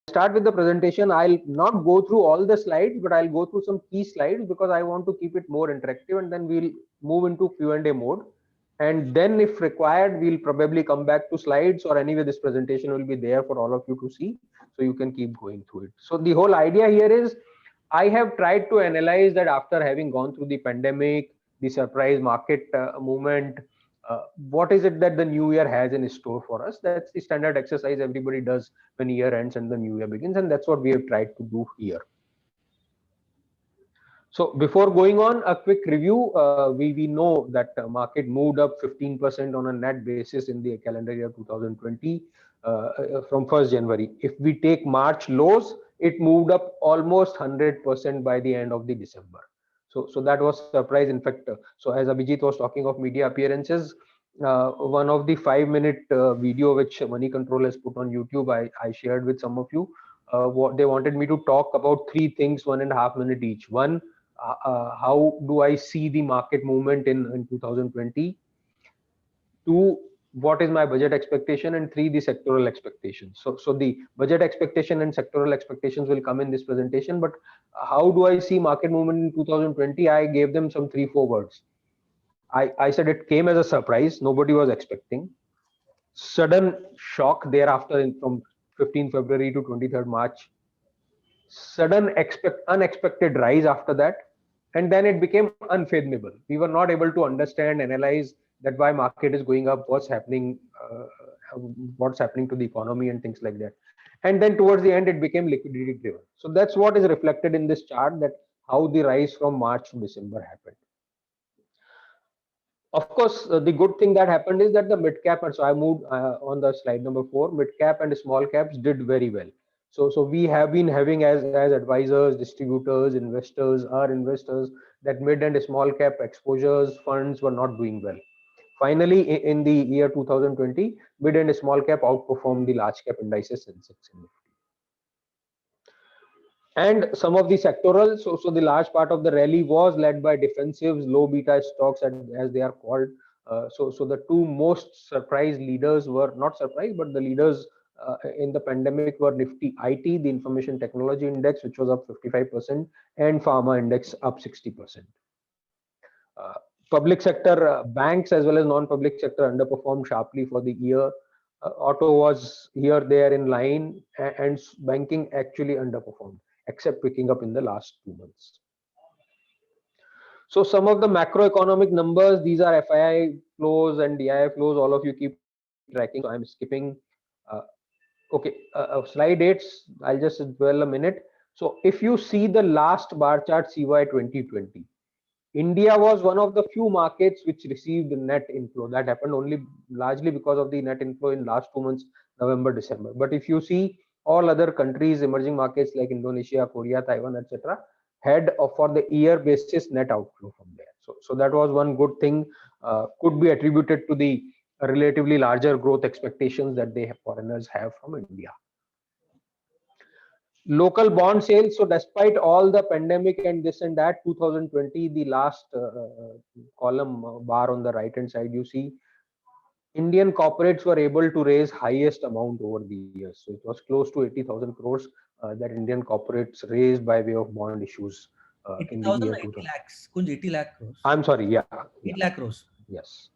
start with the presentation. I'll not go through all the slides, but I'll go through some key slides because I want to keep it more interactive, and then we'll move into Q&A mode. And then if required, we'll probably come back to slides, or anyway, this presentation will be there for all of you to see, so you can keep going through it. So the whole idea here is I have tried to analyze that after having gone through the pandemic, the surprise market movement, what is it that the new year has in store for us? That's the standard exercise everybody does when year ends and the new year begins, and that's what we have tried to do here. So before going on, a quick review. We know that market moved up 15% on a net basis in the calendar year 2020 from 1st January. If we take March lows, it moved up almost 100% by the end of the December. So that was surprise. In fact, so as Abhijit was talking of media appearances, one of the 5-minute video which Money Control has put on YouTube, I shared with some of you. What they wanted me to talk about 3 things, 1.5 minutes each. One, how do I see the market movement in 2020? 2, what is my budget expectation? And 3, the sectoral expectations. So the budget expectation and sectoral expectations will come in this presentation, but how do I see market movement in 2020? I gave them some 3-4 words. I said it came as a surprise, nobody was expecting. Sudden shock thereafter from 15 February to 23rd March. Sudden unexpected rise after that, and then it became unfathomable. We were not able to understand, analyze that why market is going up, what's happening to the economy and things like that. And then towards the end, it became liquidity driven. So that's what is reflected in this chart, that how the rise from March to December happened. Of course, the good thing that happened is that the mid cap, and so I moved on the slide number 4, mid cap and small caps did very well. So we have been having as advisors, distributors, investors, our investors, that mid and small cap exposures, funds were not doing well. Finally, in the year 2020, mid and small cap outperformed the large cap indices Sensex and Nifty. And some of the sectorals, so the large part of the rally was led by defensives, low beta stocks, as they are called. So the 2 most surprise leaders were not surprise, but the leaders in the pandemic were Nifty IT, the information technology index, which was up 55%, and pharma index up 60%. Public sector banks as well as non-public sector underperformed sharply for the year. Auto was here, there in line, and banking actually underperformed, except picking up in the last 2 months. So some of the macroeconomic numbers, these are FII flows and DII flows, all of you keep tracking, so I'm skipping. Okay, slide 8, I'll just dwell a minute. So if you see the last bar chart, CY 2020, India was one of the few markets which received net inflow. That happened only largely because of the net inflow in last 2 months, November, December. But if you see all other countries, emerging markets like Indonesia, Korea, Taiwan, etc., had for the year basis net outflow from there. So that was one good thing, could be attributed to the relatively larger growth expectations that foreigners have from India. Local bond sales. So despite all the pandemic and this and that, 2020, the last column bar on the right hand side, you see Indian corporates were able to raise highest amount over the years. So it was close to 80,000 crores that Indian corporates raised by way of bond issues in the year 80 lakhs. Kunj, 80 lakh crores. I'm sorry, yeah. 8 lakh crores. Yes.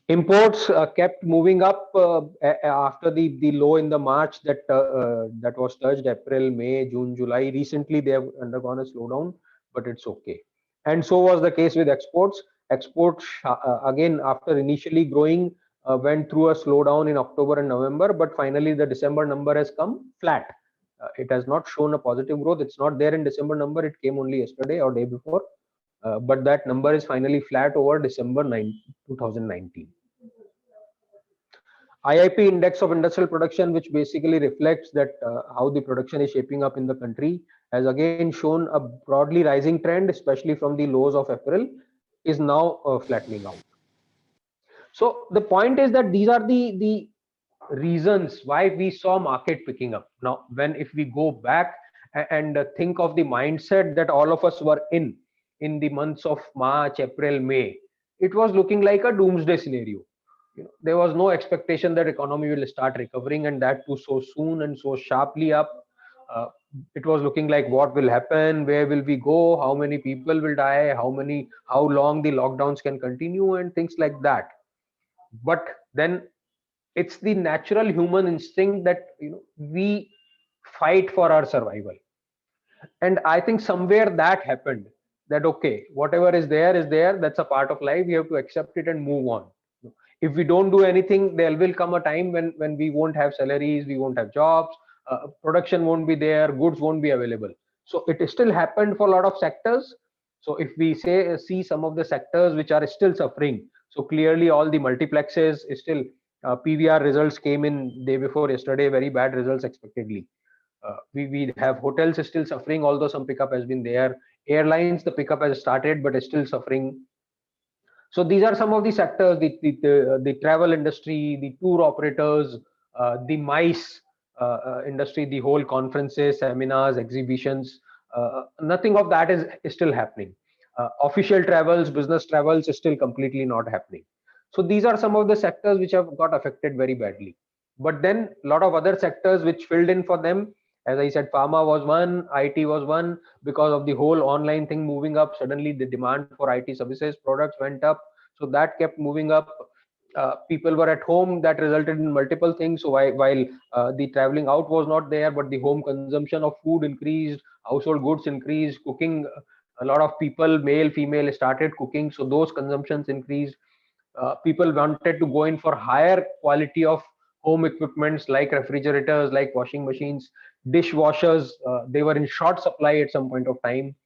Imports kept moving up after the low in the March that was touched April, May, June, July. Recently, they have undergone a slowdown, but it's okay. And so was the case with exports. Exports again, after initially growing, went through a slowdown in October and November, but finally the December number has come flat. It has not shown a positive growth. It's not there in December number. It came only yesterday or day before. But that number is finally flat over December 2019. IIP, Index of Industrial Production, which basically reflects that how the production is shaping up in the country, has again shown a broadly rising trend, especially from the lows of April, is now flattening out. So the point is that these are the reasons why we saw market picking up. Now, if we go back and think of the mindset that all of us were in the months of March, April, May, it was looking like a doomsday scenario. there was no expectation that economy will start recovering, and that too so soon and so sharply up. uh, it was looking like what will happen, where will we go, how many people will die, how long the lockdowns can continue, and things like that. But then it's the natural human instinct that we fight for our survival. And I think somewhere that happened, that okay, whatever is there, that's a part of life, we have to accept it and move on. If we don't do anything, there will come a time when we won't have salaries, we won't have jobs, production won't be there, goods won't be available. So it still happened for a lot of sectors. So if we see some of the sectors which are still suffering, so clearly all the multiplexes is still, PVR results came in day before yesterday, very bad results expectedly. We have hotels still suffering, although some pickup has been there. Airlines, the pickup has started, but is still suffering. So these are some of the sectors: the travel industry, the tour operators, the MICE industry, the whole conferences, seminars, exhibitions. Nothing of that is still happening. Official travels, business travels is still completely not happening. So these are some of the sectors which have got affected very badly. But then a lot of other sectors which filled in for them. As I said, pharma was one, IT was one. Because of the whole online thing moving up, suddenly the demand for IT services products went up, so that kept moving up. People were at home, that resulted in multiple things. So while the traveling out was not there, but the home consumption of food increased, household goods increased, cooking, a lot of people, male female, started cooking, so those consumptions increased. People wanted to go in for higher quality of home equipments like refrigerators, like washing machines, dishwashers. They were in short supply at some point of time.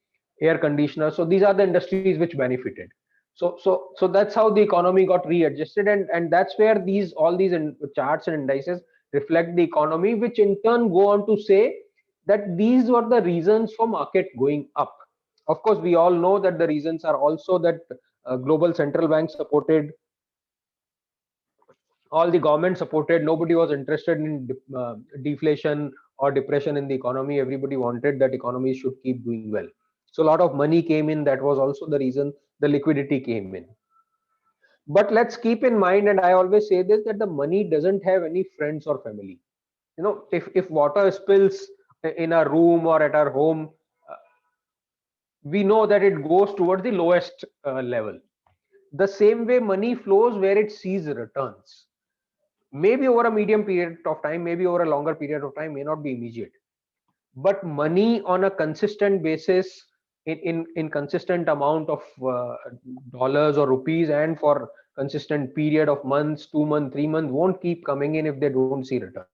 Air conditioners. So these are the industries which benefited. So that's how the economy got readjusted, and that's where all these charts and indices reflect the economy, which in turn go on to say that these were the reasons for market going up. Of course, we all know that the reasons are also that global central banks supported, all the government supported, nobody was interested in deflation or depression in the economy. Everybody wanted that economy should keep doing well. So a lot of money came in, that was also the reason the liquidity came in. But let's keep in mind, and I always say this, that the money doesn't have any friends or family. If water spills in our room or at our home, uh, we know that it goes towards the lowest level. The same way money flows where it sees returns. Maybe over a medium period of time, maybe over a longer period of time, may not be immediate. But money on a consistent basis, in consistent amount of dollars or rupees, and for consistent period of months, 2 months, 3 months, won't keep coming in if they don't see return.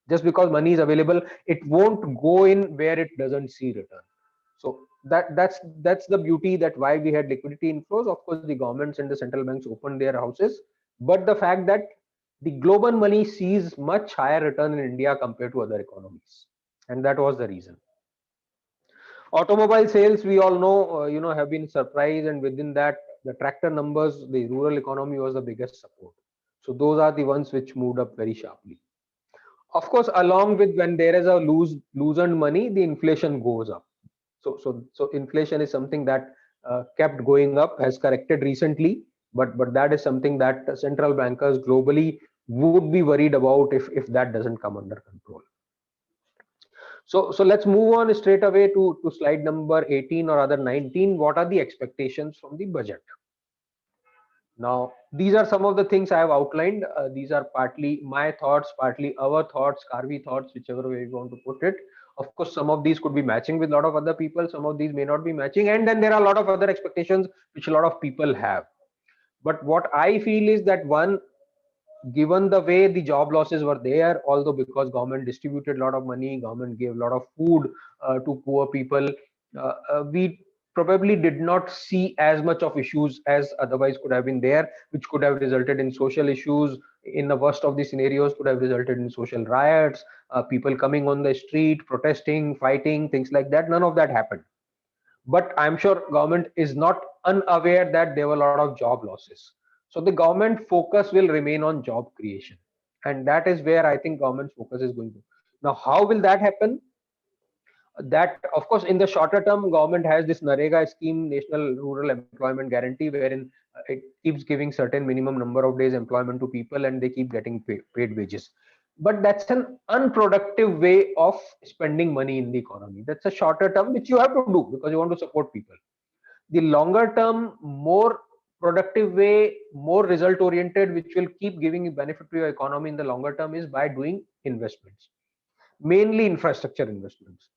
Just because money is available, it won't go in where it doesn't see return. So that's the beauty, that why we had liquidity inflows. Of course, the governments and the central banks opened their houses, but the fact that the global money sees much higher return in India compared to other economies, and that was the reason. Automobile sales, we all know, have been surprised, and within that, the tractor numbers, the rural economy was the biggest support. So those are the ones which moved up very sharply. Of course, along with, when there is a loosened money, the inflation goes up. So inflation is something that kept going up, has corrected recently, but that is something that central bankers globally would be worried about if that doesn't come under control. So let's move on straight away to slide number 18, or rather 19. What are the expectations from the budget? Now, these are some of the things I have outlined. These are partly my thoughts, partly our thoughts, Karvi thoughts, whichever way you want to put it. Of course, some of these could be matching with a lot of other people. Some of these may not be matching. And then there are a lot of other expectations which a lot of people have. But what I feel is that, one, given the way the job losses were there, although because government distributed a lot of money, government gave a lot of food to poor people, we probably did not see as much of issues as otherwise could have been there, which could have resulted in social issues. In the worst of the scenarios, could have resulted in social riots, people coming on the street, protesting, fighting, things like that. None of that happened. But I'm sure government is not unaware that there were a lot of job losses. So the government focus will remain on job creation, and that is where I think government's focus is going to. Now, how will that happen? That, of course, in the shorter term, government has this NREGA scheme, National Rural Employment Guarantee, wherein it keeps giving certain minimum number of days employment to people and they keep getting paid wages. But that's an unproductive way of spending money in the economy. That's a shorter term, which you have to do because you want to support people. The longer term, more productive way, more result oriented, which will keep giving benefit to your economy in the longer term, is by doing investments, mainly infrastructure investments.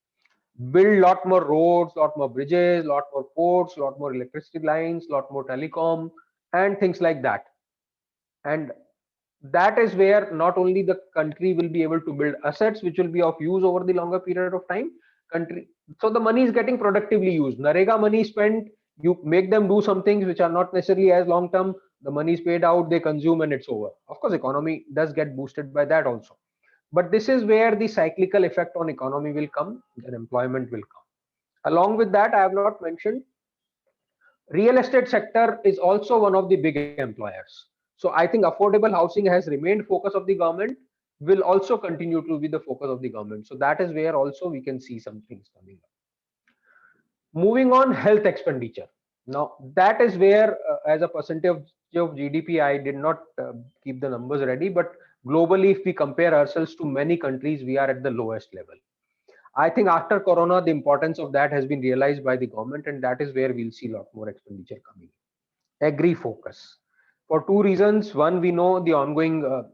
Build lot more roads, lot more bridges, lot more ports, lot more electricity lines, lot more telecom, and things like that. And that is where not only the country will be able to build assets which will be of use over the longer period of time, country, so the money is getting productively used. NREGA money spent, you make them do some things which are not necessarily as long term, the money is paid out, they consume, and it's over. Of course, economy does get boosted by that also, but this is where the cyclical effect on economy will come, and employment will come. Along with that, I have not mentioned, real estate sector is also one of the big employers. So I think affordable housing has remained focus of the government, will also continue to be the focus of the government. So that is where also we can see some things coming up. Moving on, health expenditure. Now that is where, as a percentage of GDP, I did not keep the numbers ready, but globally, if we compare ourselves to many countries, we are at the lowest level. I think after Corona, the importance of that has been realized by the government, and that is where we'll see a lot more expenditure coming. Agri focus, for two reasons. One, we know the ongoing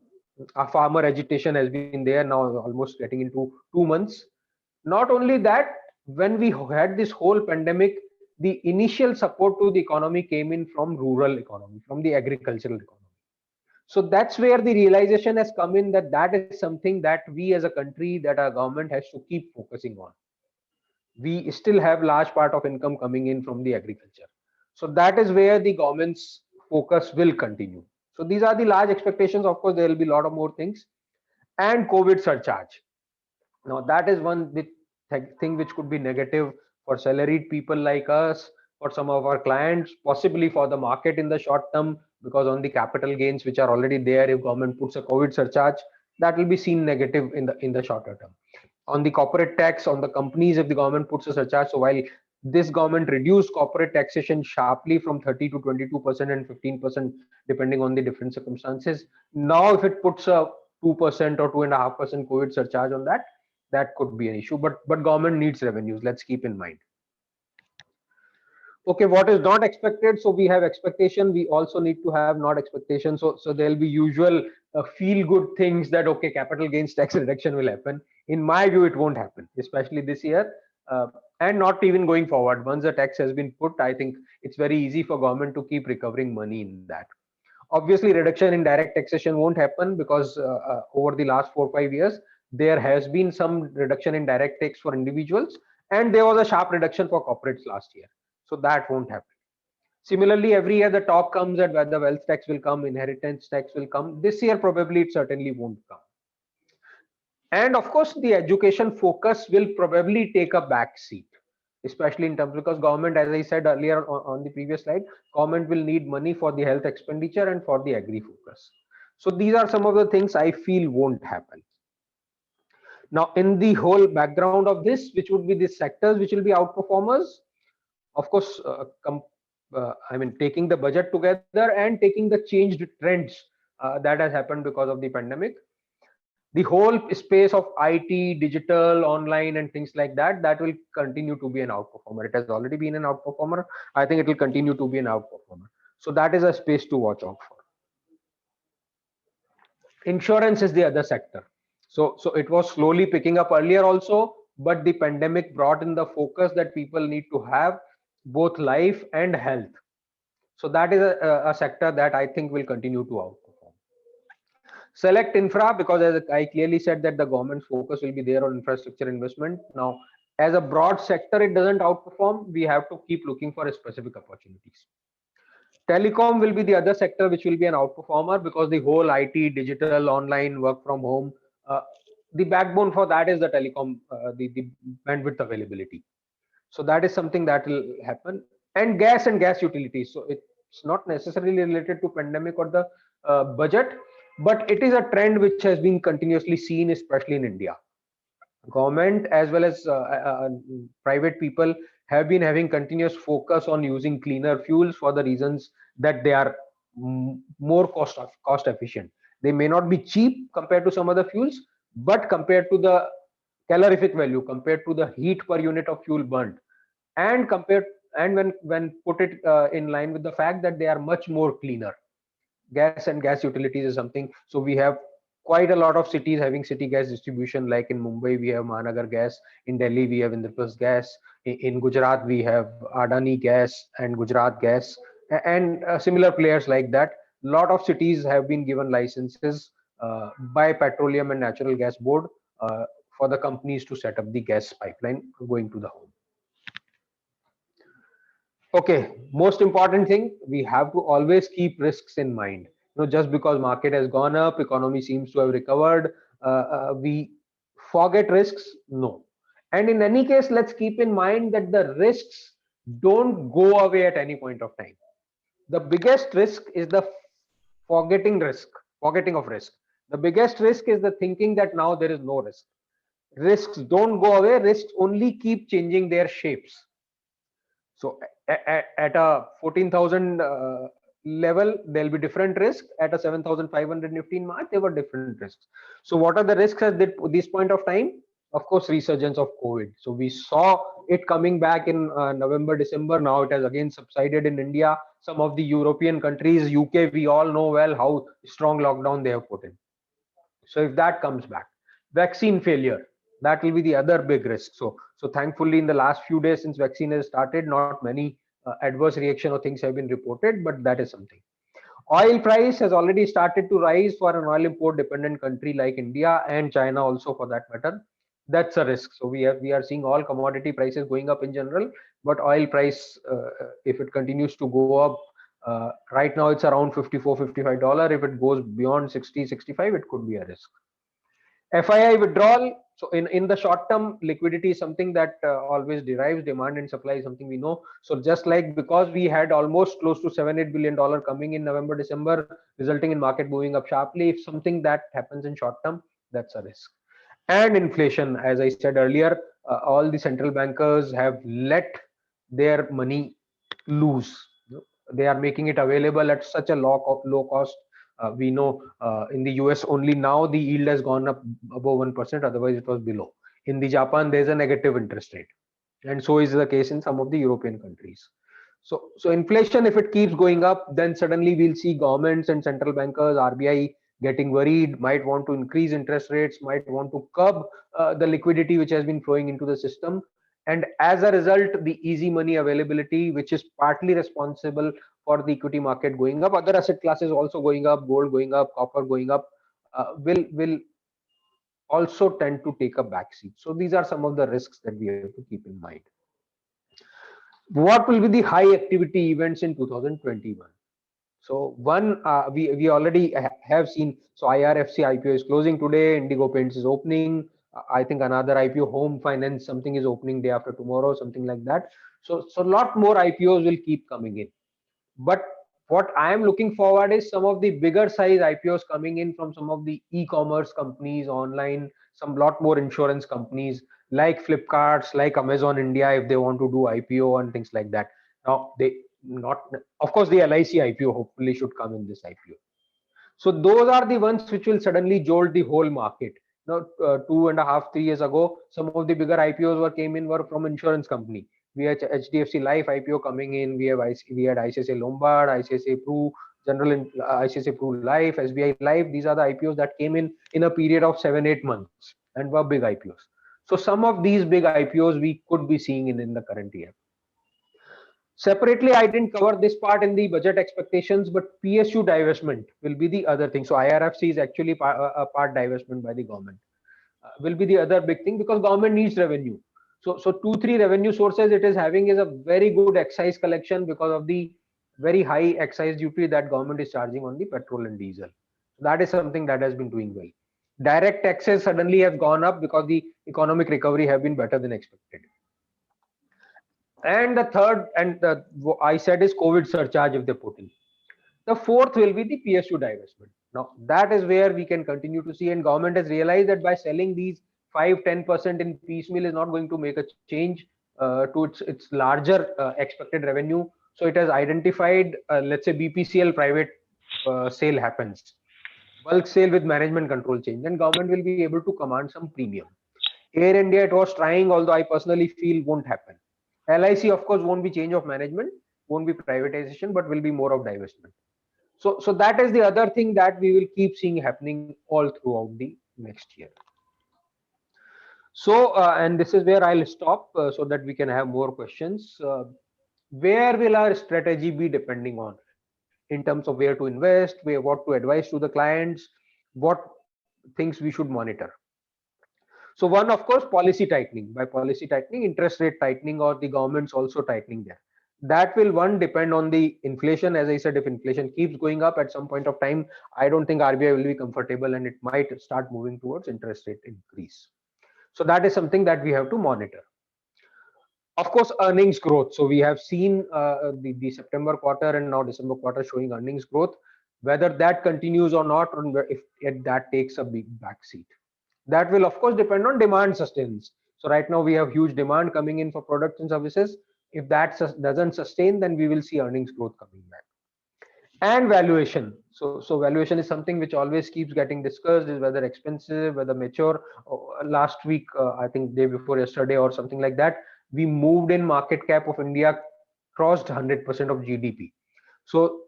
farmer agitation has been there now, almost getting into 2 months. Not only that, when we had this whole pandemic, the initial support to the economy came in from rural economy, from the agricultural economy. So that's where the realization has come in, that that is something that we as a country, that our government has to keep focusing on. We still have large part of income coming in from the agriculture, so that is where the government's focus will continue. So these are the large expectations. Of course, there will be a lot of more things. And COVID surcharge, now that is one thing which could be negative for salaried people like us, for some of our clients, possibly for the market in the short term, because on the capital gains which are already there, if government puts a COVID surcharge, that will be seen negative in the shorter term. On the corporate tax on the companies, if the government puts a surcharge, so while this government reduced corporate taxation sharply from 30 to 22% and 15% depending on the different circumstances, now if it puts a 2% or 2.5% COVID surcharge on that, that could be an issue. But government needs revenues, let's keep in mind. Okay, what is not expected? So we have expectation, we also need to have not expectation. So there'll be usual feel good things that, okay, capital gains tax reduction will happen. In my view, it won't happen, especially this year, and not even going forward. Once the tax has been put, I think it's very easy for government to keep recovering money in that. Obviously, reduction in direct taxation won't happen, because over the last 4-5 years, there has been some reduction in direct tax for individuals, and there was a sharp reduction for corporates last year. So that won't happen. Similarly, every year the talk comes that whether wealth tax will come, inheritance tax will come. This year, probably it certainly won't come. And of course, the education focus will probably take a back seat, especially in terms, because government, as I said earlier on the previous slide, government will need money for the health expenditure and for the agri focus. So these are some of the things I feel won't happen. Now, in the whole background of this, which would be the sectors which will be outperformers, of course, I mean, taking the budget together and taking the changed trends that has happened because of the pandemic, the whole space of IT, digital, online, and things like that, that will continue to be an outperformer. It has already been an outperformer. I think it will continue to be an outperformer. So that is a space to watch out for. Insurance is the other sector. So it was slowly picking up earlier also, but the pandemic brought in the focus that people need to have both life and health. So that is a sector that I think will continue to outperform. Select infra, because as I clearly said that the government's focus will be there on infrastructure investment. Now, as a broad sector, it doesn't outperform. We have to keep looking for specific opportunities. Telecom will be the other sector which will be an outperformer, because the whole IT, digital, online, work from home, the backbone for that is the telecom, the bandwidth availability. So that is something that will happen. And gas utilities. So it's not necessarily related to pandemic or the budget, but it is a trend which has been continuously seen, especially in India. government as well as private people have been having continuous focus on using cleaner fuels for the reasons that they are more cost efficient. They may not be cheap compared to some other fuels, but compared to the calorific value, compared to the heat per unit of fuel burnt, and compared, and when put it in line with the fact that they are much more cleaner. Gas and gas utilities is something, so we have quite a lot of cities having city gas distribution, like in Mumbai we have Mahanagar Gas, in Delhi we have Indraprasth Gas, in Gujarat we have Adani Gas and Gujarat Gas, and similar players like that. Lot of cities have been given licenses by Petroleum and Natural Gas Board uh, for the companies to set up the gas pipeline going to the home. Okay, most important thing, we have to always keep risks in mind. Just because market has gone up, economy seems to have recovered, we forget risks? No. And in any case, let's keep in mind that the risks don't go away at any point of time. The biggest risk is the forgetting of risk. The biggest risk is the thinking that now there is no risk. Risks don't go away, risks only keep changing their shapes. So at a 14,000 level, there'll be different risks. At a 7,500 Nifty in March, there were different risks. So what are the risks at this point of time? Of course, resurgence of COVID. So we saw it coming back in November, December. Now it has again subsided in India. Some of the European countries, UK, we all know well how strong lockdown they have put in. So if that comes back, vaccine failure, that will be the other big risk. So thankfully, in the last few days since vaccine has started, not many adverse reaction or things have been reported, but that is something. Oil price has already started to rise for an oil import dependent country like India and China also, for that matter. That's a risk. So we are seeing all commodity prices going up in general, but oil price, if it continues to go up, right now it's around $54-55. If it goes beyond 60-65, it could be a risk. FII withdrawal. So in the short term, liquidity is something that always derives. Demand and supply is something we know. So just like, because we had almost close to $7-8 billion coming in November, December, resulting in market moving up sharply, if something that happens in short term, that's a risk. And inflation, as I said earlier, all the central bankers have let their money loose. They are making it available at such a low cost. We know in the US only now the yield has gone up above 1%, otherwise it was below. In the Japan, there's a negative interest rate, and so is the case in some of the European countries. So inflation, if it keeps going up, then suddenly we'll see governments and central bankers, RBI, getting worried, might want to increase interest rates, might want to curb the liquidity which has been flowing into the system. And as a result, the easy money availability, which is partly responsible for the equity market going up, other asset classes also going up, gold going up, copper going up, will also tend to take a backseat. So these are some of the risks that we have to keep in mind. What will be the high activity events in 2021? So one, we already have seen. So IRFC IPO is closing today. Indigo Paints is opening. I think another IPO, Home Finance, something is opening day after tomorrow, something like that. So a lot more IPOs will keep coming in. But what I am looking forward is some of the bigger size IPOs coming in from some of the e-commerce companies online, some lot more insurance companies like Flipkarts, like Amazon India, if they want to do IPO and things like that. Now they not, of course, the LIC IPO hopefully should come in this IPO. So those are the ones which will suddenly jolt the whole market. Now, 2.5-3 years ago, some of the bigger IPOs were from insurance company. We had HDFC Life IPO coming in. We had ICICI Lombard, ICICI Pru, ICICI Pru Life, SBI Life. These are the IPOs that came in a period of 7-8 months and were big IPOs. So some of these big IPOs we could be seeing in the current year. Separately, I didn't cover this part in the budget expectations, but PSU divestment will be the other thing. So IRFC is actually a part divestment by the government. Will be the other big thing, because government needs revenue. So 2-3 revenue sources it is having is a very good excise collection because of the very high excise duty that government is charging on the petrol and diesel. That is something that has been doing well. Direct taxes suddenly have gone up because the economic recovery have been better than expected. And the third, and I said, is COVID surcharge if they put in. The fourth will be the PSU divestment. Now that is where we can continue to see, and government has realized that by selling these 5-10% in piecemeal is not going to make a change to its larger expected revenue. So it has identified, let's say BPCL private sale happens, bulk sale with management control change, then government will be able to command some premium. Air India, it was trying, although I personally feel won't happen. LIC, of course, won't be change of management, won't be privatization, but will be more of divestment. So that is the other thing that we will keep seeing happening all throughout the next year. So, and this is where I'll stop so that we can have more questions. Where will our strategy be depending on in terms of where to invest, what to advise to the clients, what things we should monitor? So one, of course, policy tightening. By policy tightening, interest rate tightening, or the government's also tightening there. That will, one, depend on the inflation. As I said, if inflation keeps going up at some point of time, I don't think RBI will be comfortable and it might start moving towards interest rate increase. So that is something that we have to monitor. Of course, earnings growth. So we have seen the September quarter and now December quarter showing earnings growth. Whether that continues or not, or if that takes a big backseat. That will, of course, depend on demand sustains. So right now we have huge demand coming in for products and services. If that doesn't sustain, then we will see earnings growth coming back. And valuation. So valuation is something which always keeps getting discussed, is whether expensive, whether mature. Last week, I think day before yesterday or something like that, we moved in market cap of India, crossed 100% of GDP. So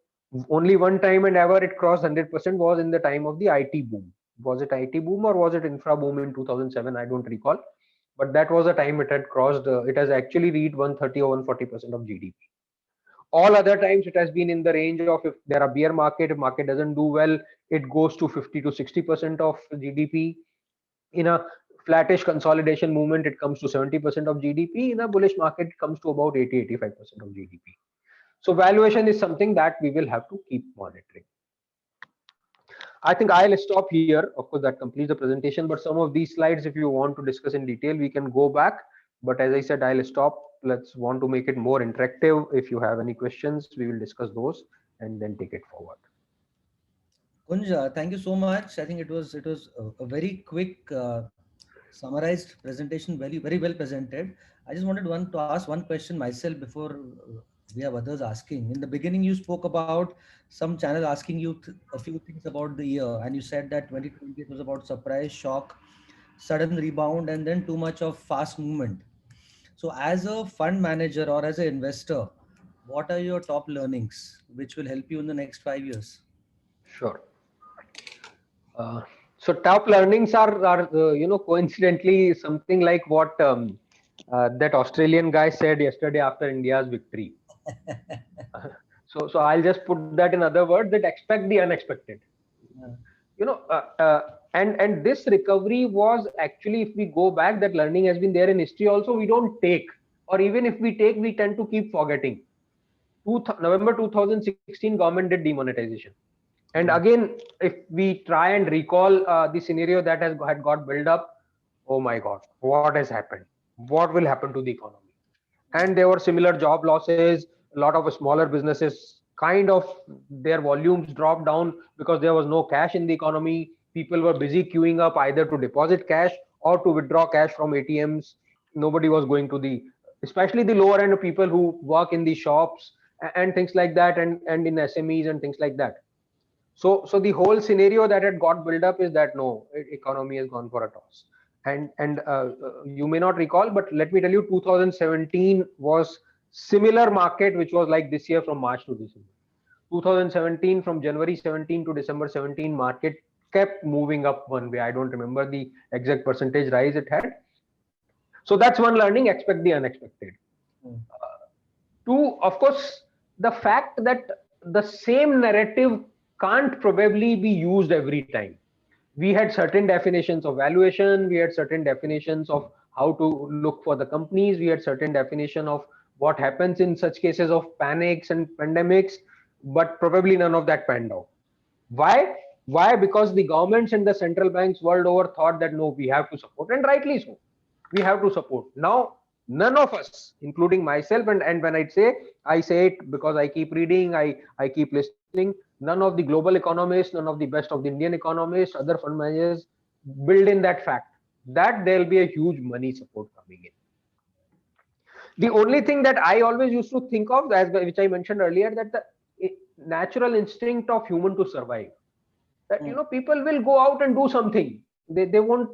only one time and ever it crossed 100% was in the time of the IT boom. Was it IT boom or was it infra boom in 2007? I don't recall, but that was the time it had crossed. It has actually reached 130 or 140% of GDP. All other times it has been in the range of, if there are bear market, if market doesn't do well, it goes to 50 to 60% of GDP. In a flattish consolidation movement, it comes to 70% of GDP. In a bullish market, it comes to about 80-85% of GDP. So valuation is something that we will have to keep monitoring. I think I'll stop here. Of course, that completes the presentation, but some of these slides, if you want to discuss in detail, we can go back. But as I said, I'll stop. Let's want to make it more interactive. If you have any questions, we will discuss those and then take it forward. Kunj, thank you so much. I think it was a very quick summarized presentation, very well presented. I just wanted to ask one question myself before we have others asking. In the beginning, you spoke about some channel asking you a few things about the year, and you said that 2020 was about surprise, shock, sudden rebound, and then too much of fast movement. So as a fund manager or as an investor, what are your top learnings which will help you in the next 5 years? Sure. So top learnings are coincidentally something like what that Australian guy said yesterday after India's victory. So I'll just put that in other words, that expect the unexpected. And this recovery was actually, if we go back, that learning has been there in history also. We don't take, or even if we take, we tend to keep forgetting. November 2016, government did demonetization. And again, if we try and recall the scenario that had got built up, oh my God, what has happened? What will happen to the economy? And there were similar job losses. A lot of smaller businesses, kind of their volumes dropped down because there was no cash in the economy. People were busy queuing up either to deposit cash or to withdraw cash from ATMs. Nobody was going to especially the lower end of people who work in the shops and things like that, and in SMEs and things like that. So the whole scenario that had got built up is that no, economy has gone for a toss. And you may not recall, but let me tell you, 2017 was similar market, which was like this year from March to December. 2017, from January 17 to December 17, market kept moving up one way. I don't remember the exact percentage rise it had. So that's one learning, expect the unexpected. Two, of course, the fact that the same narrative can't probably be used every time. We had certain definitions of valuation, we had certain definitions of how to look for the companies, we had certain definition of what happens in such cases of panics and pandemics, but probably none of that panned out. Why? Because the governments and the central banks world over thought that no, we have to support, and rightly so. We have to support. Now, none of us, including myself, and when I say it because I keep reading, I keep listening, none of the global economists, none of the best of the Indian economists, other fund managers build in that fact that there'll be a huge money support coming in. The only thing that I always used to think of, as which I mentioned earlier, that the natural instinct of human to survive, that people will go out and do something. They won't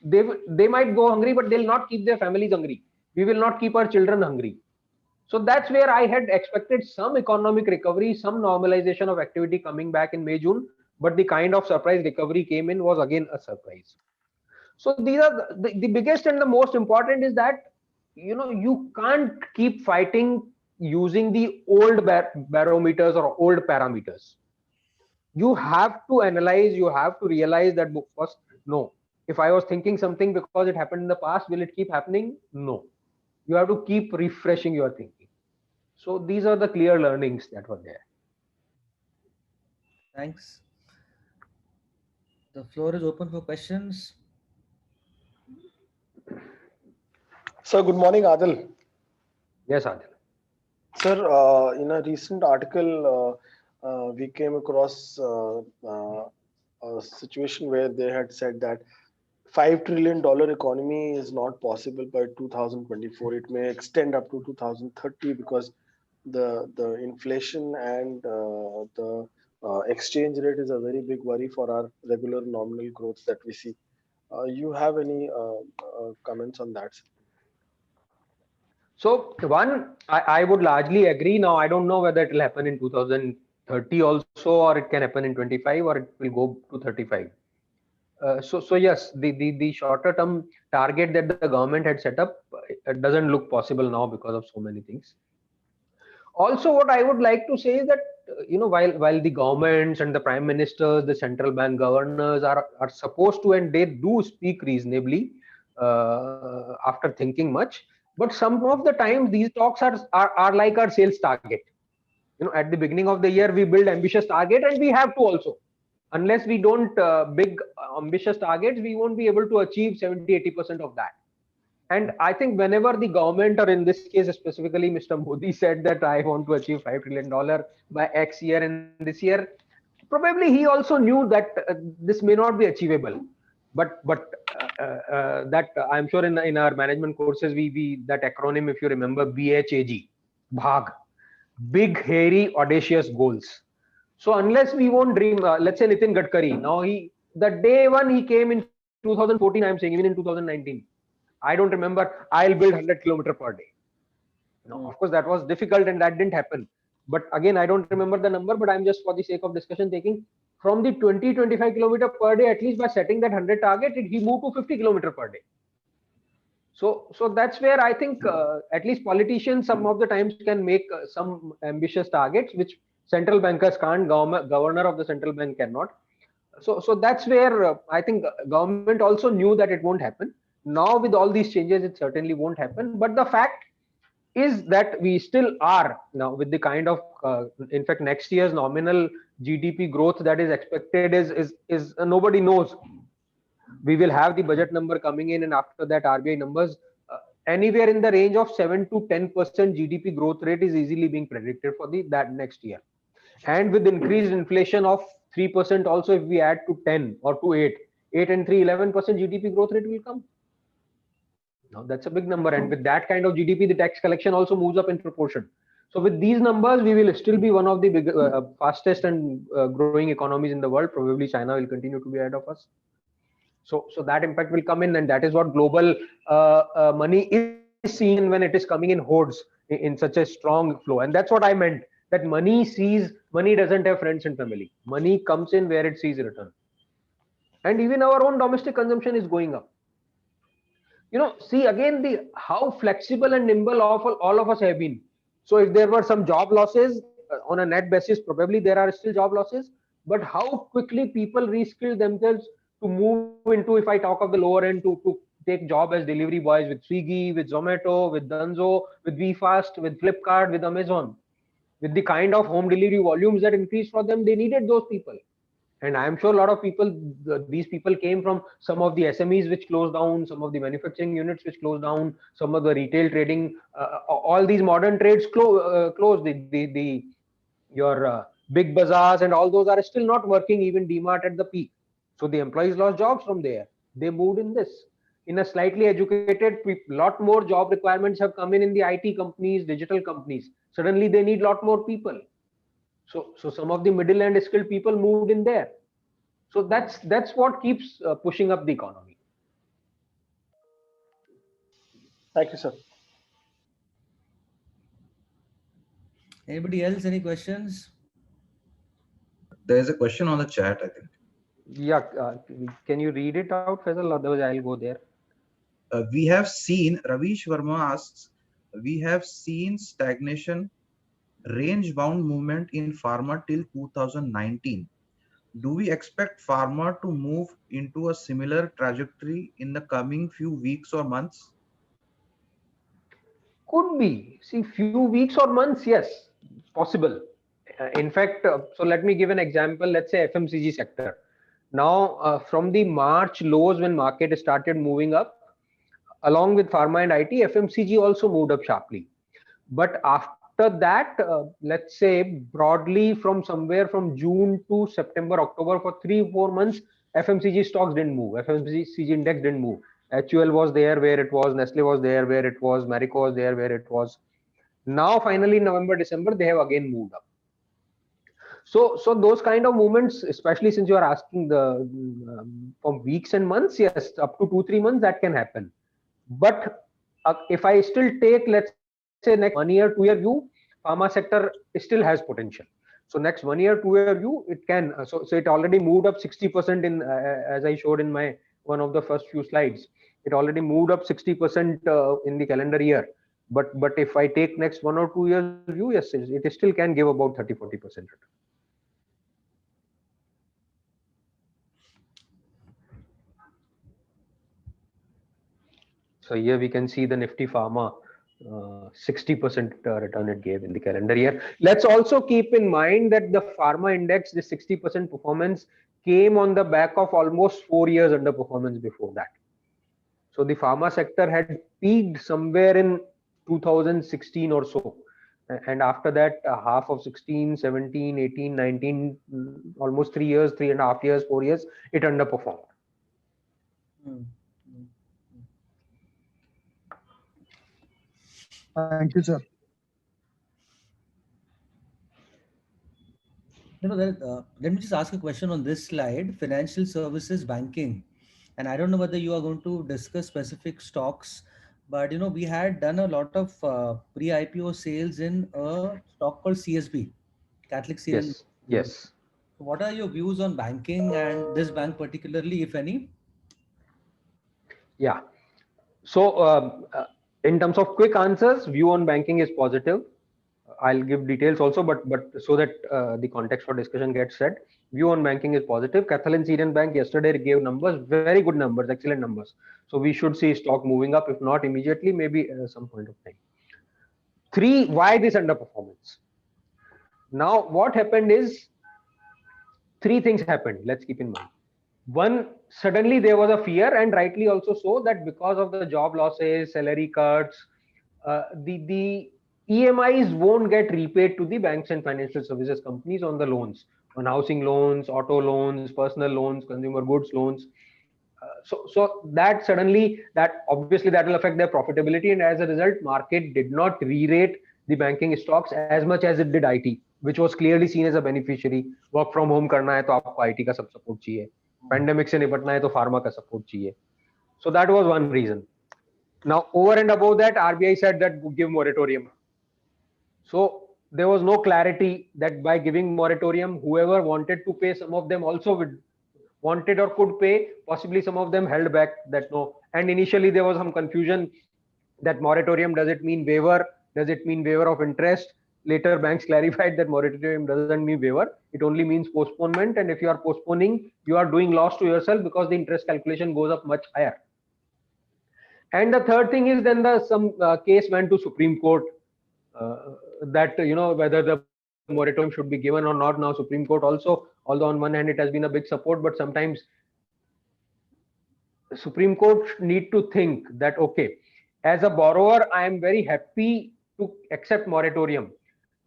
they might go hungry, but they'll not keep their families hungry. We will not keep our children hungry. So that's where I had expected some economic recovery, some normalization of activity coming back in May, June, but the kind of surprise recovery came in was again a surprise. So these are the biggest and the most important is that you can't keep fighting using the old barometers or old parameters. You have to analyze, you have to realize that first, no, if I was thinking something because it happened in the past, will it keep happening? No. You have to keep refreshing your thinking. So these are the clear learnings that were there. Thanks. The floor is open for questions. Sir, good morning, Adil. Yes, Adil. Sir, in a recent article, we came across a situation where they had said that $5 trillion economy is not possible by 2024. It may extend up to 2030 because the inflation and the exchange rate is a very big worry for our regular nominal growth that we see. You have any comments on that? So one, I would largely agree. Now, I don't know whether it will happen in 2030 also, or it can happen in 25, or it will go to 35. So yes, the shorter term target that the government had set up, it doesn't look possible now because of so many things. Also, what I would like to say is that while the governments and the prime ministers, the central bank governors are supposed to, and they do speak reasonably after thinking much, but some of the times these talks are like our sales target. At the beginning of the year we build ambitious target, and we have to also. Unless we don't big ambitious targets, we won't be able to achieve 70-80% of that. And I think whenever the government, or in this case specifically Mr. Modi, said that I want to achieve $5 trillion by X year and this year, probably he also knew that this may not be achievable. But that I'm sure in our management courses we that acronym, if you remember, BHAG, BHAG, big, hairy, audacious goals. So unless we won't dream, let's say Nitin Gadkari, now the day one he came in 2014, I'm saying, even in 2019, I don't remember, I'll build 100 kilometers per day. No, of course that was difficult and that didn't happen. But again, I don't remember the number, but I'm just for the sake of discussion taking from the 20-25 kilometers per day, at least by setting that 100 target, he moved to 50 kilometers per day. So that's where I think at least politicians some of the times can make some ambitious targets, which central bankers can't, governor of the central bank cannot. So that's where I think government also knew that it won't happen. Now with all these changes, it certainly won't happen. But the fact is that we still are now with the kind of, in fact, next year's nominal GDP growth that is expected is nobody knows. We will have the budget number coming in, and after that RBI numbers, anywhere in the range of 7 to 10% GDP growth rate is easily being predicted for that next year. And with increased inflation of 3% also, if we add to 10 or to 8 and 3, 11% GDP growth rate will come. Now that's a big number, and with that kind of GDP, the tax collection also moves up in proportion. So with these numbers, we will still be one of the big, fastest and growing economies in the world. Probably China will continue to be ahead of us. So that impact will come in, and that is what global money is seen when it is coming in hordes in such a strong flow. And that's what I meant, that money doesn't have friends and family. Money comes in where it sees return. And even our own domestic consumption is going up. See again how flexible and nimble all of us have been. So if there were some job losses on a net basis, probably there are still job losses, but how quickly people reskill themselves to move into, if I talk of the lower end, to take job as delivery boys with Swiggy, with Zomato, with Dunzo, with VFast, with Flipkart, with Amazon. With the kind of home delivery volumes that increased for them, they needed those people. And I'm sure a lot of people, these people came from some of the SMEs which closed down, some of the manufacturing units which closed down, some of the retail trading, all these modern trades closed. Your big bazaars and all those are still not working, even DMart at the peak. So the employees lost jobs from there. They moved in this. In a slightly educated, lot more job requirements have come in the IT companies, digital companies. Suddenly they need lot more people. So some of the middle and skilled people moved in there. So that's what keeps pushing up the economy. Thank you, sir. Anybody else? Any questions? There's a question on the chat, I think. Yeah, can you read it out, Faisal? Otherwise, I'll go there. We have seen, Ravish Verma asks, we have seen stagnation, range-bound movement in pharma till 2019. Do we expect pharma to move into a similar trajectory in the coming few weeks or months? Could be. See, few weeks or months, yes, possible. In fact, so let me give an example. Let's say FMCG sector. Now, from the March lows when market started moving up, along with pharma and IT, FMCG also moved up sharply. But after that, let's say broadly from somewhere from June to September, October, for 3-4 months, FMCG stocks didn't move. FMCG index didn't move. HUL was there where it was, Nestle was there where it was, Marico was there where it was. Now, finally, November, December, they have again moved up. So those kind of movements, especially since you are asking the from weeks and months, yes, up to 2-3 months that can happen. But if I still take, let's say, next 1 year, 2 year view, pharma sector still has potential. So next 1 year, 2 year view, it can. So it already moved up 60% in, as I showed in my one of the first few slides. It already moved up 60% in the calendar year. But if I take next 1 or 2 years view, yes, it still can give about 30-40% return. So here we can see the Nifty Pharma 60% return it gave in the calendar year. Let's also keep in mind that the pharma index, the 60% performance came on the back of almost 4 years underperformance before that. So the pharma sector had peaked somewhere in 2016 or so. And after that, half of 16, 17, 18, 19, almost 3 years, 3.5 years, 4 years, it underperformed. Thank you, sir. Let me just ask a question on this slide, financial services banking. And I don't know whether you are going to discuss specific stocks, but we had done a lot of pre-IPO sales in a stock called CSB, Catholic Syrian. Yes, yes. What are your views on banking and this bank particularly, if any? Yeah. So in terms of quick answers, view on banking is positive. I'll give details also, but so that the context for discussion gets set. View on banking is positive. Catholic Syrian Bank yesterday gave numbers, very good numbers, excellent numbers. So we should see stock moving up, if not immediately, maybe some point of time. 3, why this underperformance? Now, what happened is 3 things happened. Let's keep in mind. One, suddenly there was a fear, and rightly also so, that because of the job losses, salary cuts, the EMIs won't get repaid to the banks and financial services companies on the loans, on housing loans, auto loans, personal loans, consumer goods loans. So that suddenly, that obviously that will affect their profitability, and as a result, market did not re-rate the banking stocks as much as it did IT, which was clearly seen as a beneficiary. Work from home करना है तो आपको IT का सब support चाहिए. Pandemic से निपटना है तो pharma का support चाहिए. So that was one reason. Now, over and above that, RBI said that give moratorium. So there was no clarity that by giving moratorium, whoever wanted to pay, some of them also wanted or could pay. Possibly some of them held back that no. And initially there was some confusion that moratorium, does it mean waiver? Does it mean waiver of interest? Later banks clarified that moratorium doesn't mean waiver. It only means postponement. And if you are postponing, you are doing loss to yourself because the interest calculation goes up much higher. And the third thing is then some case went to Supreme Court that whether the moratorium should be given or not. Now Supreme Court also, although on one hand it has been a big support, but sometimes the Supreme Court need to think that, okay, as a borrower, I am very happy to accept moratorium.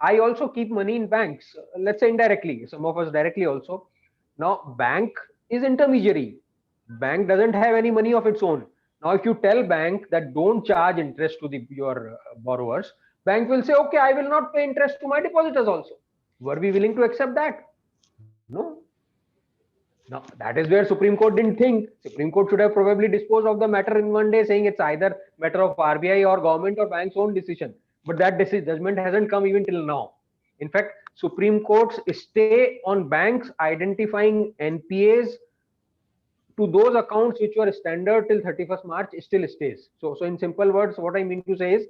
I also keep money in banks, let's say indirectly, some of us directly also. Now bank is intermediary. Bank doesn't have any money of its own. Now, if you tell bank that don't charge interest to your borrowers, bank will say, okay, I will not pay interest to my depositors also. Were we willing to accept that? No. Now, that is where Supreme Court didn't think. Supreme Court should have probably disposed of the matter in one day, saying it's either matter of RBI or government or bank's own decision. But that judgment hasn't come even till now. In fact, Supreme Court's stay on banks identifying NPAs to those accounts which were standard till 31st March still stays. So in simple words, what I mean to say is,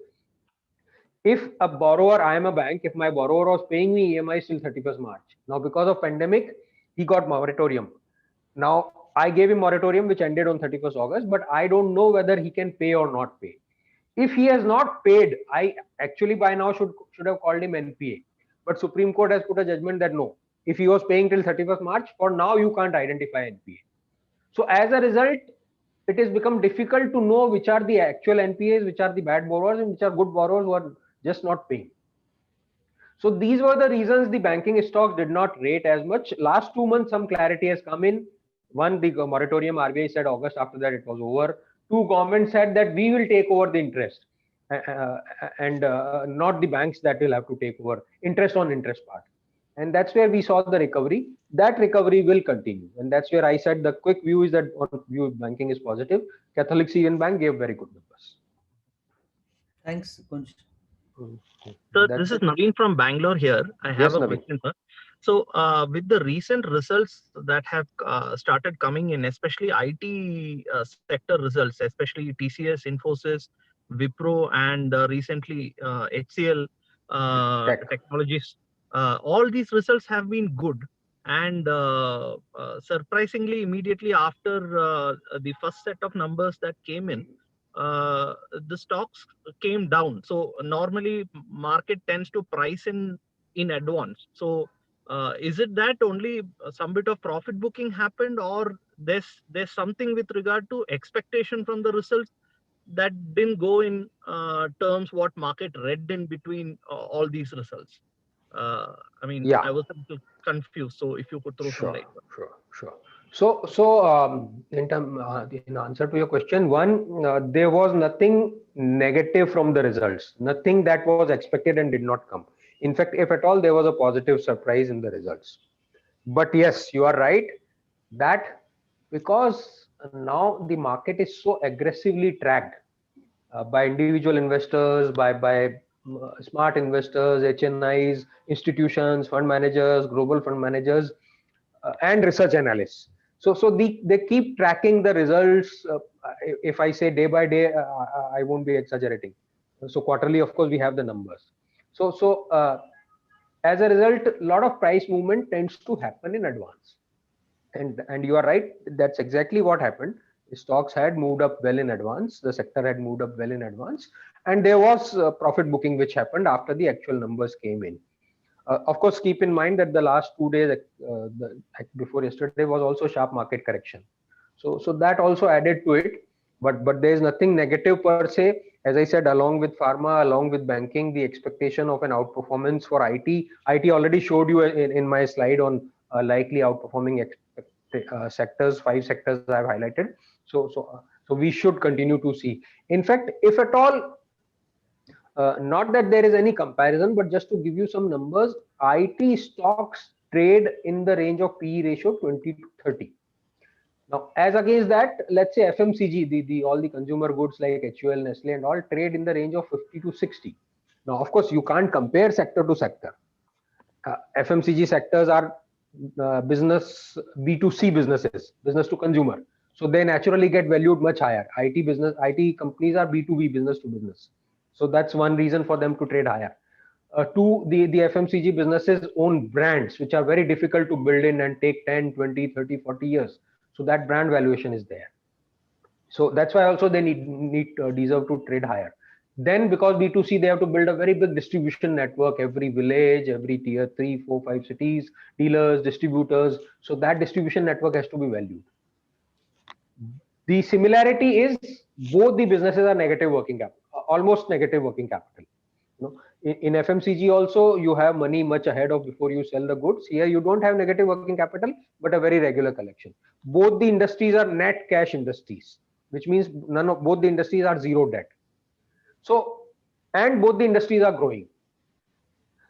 if a borrower, I am a bank, if my borrower was paying me EMI till 31st March, now because of pandemic, he got moratorium. Now, I gave him moratorium which ended on 31st August, but I don't know whether he can pay or not pay. If he has not paid, I actually by now should have called him NPA. But Supreme Court has put a judgment that no, if he was paying till 31st March, for now you can't identify NPA. So as a result, it has become difficult to know which are the actual NPAs, which are the bad borrowers, and which are good borrowers who are just not paying. So these were the reasons the banking stocks did not rate as much. Last 2 months, some clarity has come in. One, the moratorium, RBI said August, after that it was over. Two, government said that we will take over the interest and not the banks that will have to take over interest on interest part. And that's where we saw the recovery. That recovery will continue. And that's where I said the quick view is that on view banking is positive. Catholic Syrian Bank gave very good numbers. Thanks, Kunj. So this is Naveen from Bangalore here. I have a question, sir. So with the recent results that have started coming in, especially IT sector results, especially TCS, Infosys, Wipro, and recently HCL Technologies, all these results have been good. And surprisingly, immediately after the first set of numbers that came in, the stocks came down. So normally market tends to price in advance. So is it that only some bit of profit booking happened, or there's something with regard to expectation from the results that didn't go in terms what market read in between all these results? I mean, yeah. I was a little confused. So if you could throw some light. Sure. So in answer to your question, one, there was nothing negative from the results, nothing that was expected and did not come. In fact, if at all, there was a positive surprise in the results. But yes, you are right that because now the market is so aggressively tracked by individual investors, by smart investors, HNIs, institutions, fund managers, global fund managers, and research analysts. So they keep tracking the results. If I say day by day, I won't be exaggerating. So quarterly, of course, we have the numbers. So as a result, a lot of price movement tends to happen in advance. And you are right, that's exactly what happened. Stocks had moved up well in advance. The sector had moved up well in advance. And there was profit booking which happened after the actual numbers came in. Of course, keep in mind that the last 2 days before yesterday was also sharp market correction. So that also added to it. But there is nothing negative per se. As I said, along with pharma, along with banking, the expectation of an outperformance for IT. IT already showed you in my slide on likely outperforming sectors, 5 sectors I have highlighted. So we should continue to see. In fact, if at all, not that there is any comparison, but just to give you some numbers, IT stocks trade in the range of PE ratio 20 to 30. Now, as against that, let's say FMCG, all the consumer goods like HUL, Nestle and all trade in the range of 50 to 60. Now, of course, you can't compare sector to sector. FMCG sectors are business B2C businesses, business to consumer. So they naturally get valued much higher. IT companies are B2B, business to business. So that's one reason for them to trade higher. Two, the FMCG businesses own brands, which are very difficult to build in and take 10, 20, 30, 40 years. So that brand valuation is there. So that's why also they deserve to trade higher. Then because B2C, they have to build a very big distribution network, every village, every tier 3, 4, 5 cities, dealers, distributors. So that distribution network has to be valued. The similarity is both the businesses are negative working capital, almost negative working capital. In FMCG also, you have money much ahead of before you sell the goods. Here you don't have negative working capital, but a very regular collection. Both the industries are net cash industries, which means both the industries are zero debt. So, and both the industries are growing.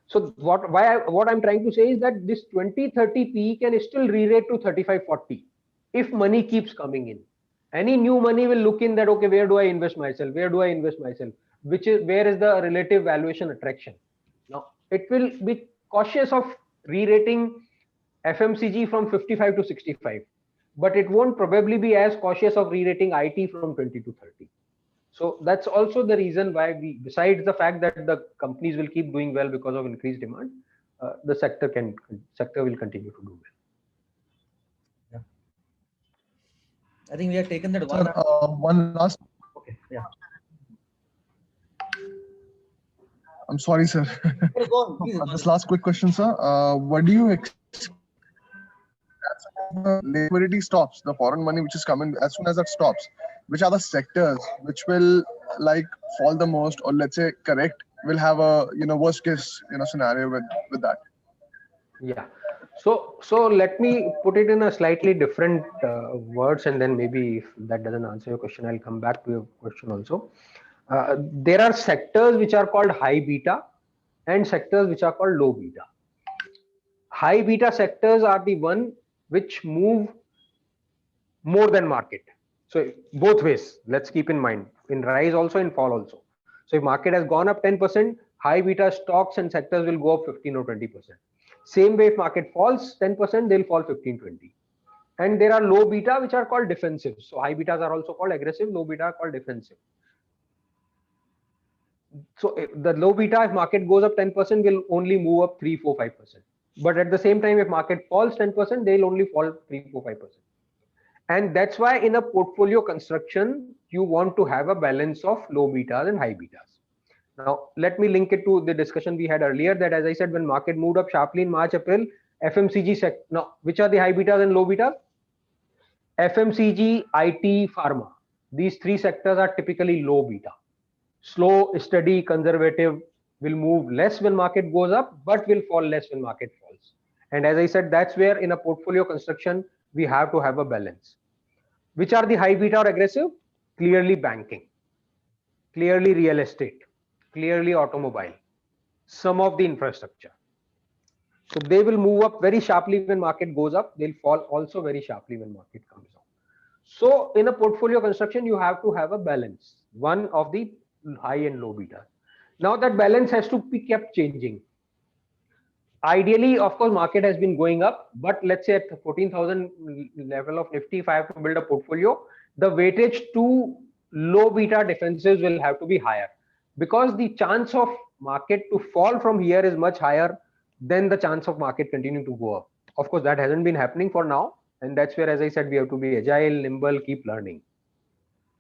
So what I'm trying to say is that this 2030 PE can still re-rate to 35-40 if money keeps coming in. Any new money will look in that, okay, where do I invest myself? Where do I invest myself? Where is the relative valuation attraction? Now, it will be cautious of re-rating FMCG from 55 to 65, but it won't probably be as cautious of re-rating IT from 20 to 30. So that's also the reason why we, besides the fact that the companies will keep doing well because of increased demand, the sector will continue to do well. Yeah. I think we have taken that one. One last. Okay. Yeah. I'm sorry, sir. This last quick question, sir. What do you expect? Liquidity stops, the foreign money which is coming, as soon as that stops, which are the sectors which will like fall the most, or let's say correct, will have a worst case scenario with that? Yeah. So let me put it in a slightly different words, and then maybe if that doesn't answer your question, I'll come back to your question also. There are sectors which are called high beta and sectors which are called low beta. High beta sectors are the one which move more than market. So both ways, let's keep in mind, in rise also, in fall also. So if market has gone up 10%, high beta stocks and sectors will go up 15 or 20%. Same way, if market falls 10%, they'll fall 15-20. And there are low beta which are called defensive. So high betas are also called aggressive, low beta are called defensive. So the low beta, if market goes up 10%, will only move up 3, 4, 5%. But at the same time, if market falls 10%, they'll only fall 3, 4, 5%. And that's why in a portfolio construction, you want to have a balance of low betas and high betas. Now, let me link it to the discussion we had earlier that, as I said, when market moved up sharply in March, April, FMCG sector. Now, which are the high betas and low betas? FMCG, IT, pharma. These three sectors are typically low beta. Slow, steady, conservative will move less when market goes up, but will fall less when market falls. And as I said, that's where in a portfolio construction, we have to have a balance. Which are the high beta or aggressive? Clearly banking, clearly real estate, clearly automobile, some of the infrastructure. So they will move up very sharply when market goes up. They'll fall also very sharply when market comes down. So in a portfolio construction, you have to have a balance, one of the high and low beta. Now that balance has to be kept changing. Ideally, of course, market has been going up, but let's say at the 14,000 level of Nifty, if I have to build a portfolio, the weightage to low beta defensives will have to be higher, because the chance of market to fall from here is much higher than the chance of market continuing to go up. Of course, that hasn't been happening for now. And that's where, as I said, we have to be agile, nimble, keep learning.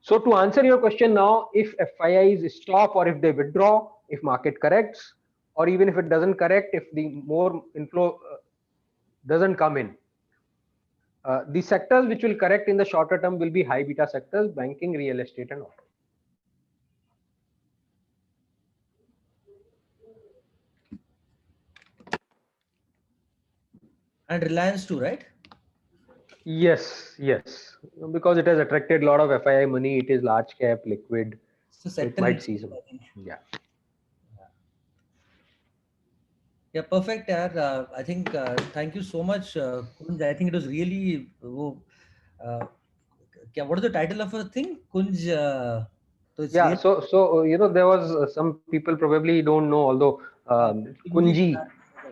So to answer your question now, if FIIs stop or if they withdraw, if market corrects, or even if it doesn't correct, if the more inflow doesn't come in, the sectors which will correct in the shorter term will be high beta sectors, banking, real estate, and auto. And Reliance too, right? Yes, because it has attracted a lot of FII money. It is large cap, liquid. So it might see some. Yeah. Yeah, perfect. I think thank you so much, Kunj. I think it was really. What is the title of a thing, Kunj? Yeah. Really... So there was some people probably don't know, although Kunji.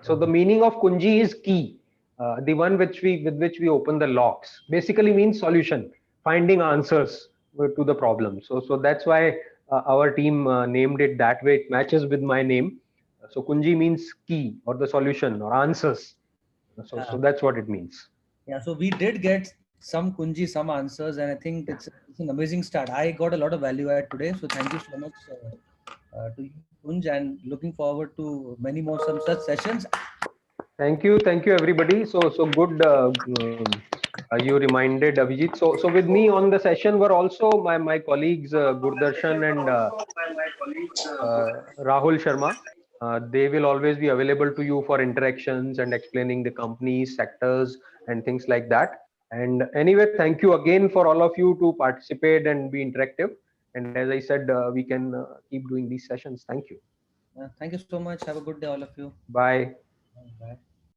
So the meaning of Kunji is key. The one with which we open the locks, basically means solution, finding answers to the problem. So that's why our team named it that way. It matches with my name. So Kunji means key or the solution or answers. So that's what it means. Yeah. So we did get some Kunji, some answers, and I think it's an amazing start. I got a lot of value add today. So thank you so much to you, Kunj, and looking forward to many more some such sessions. Thank you everybody. So good. You reminded Abhijit. So with me on the session were also my colleagues Gurdarshan and Rahul Sharma. They will always be available to you for interactions and explaining the companies, sectors, and things like that. And anyway, thank you again for all of you to participate and be interactive. And as I said, we can keep doing these sessions. Thank you. Thank you so much. Have a good day, all of you. Bye. Bye.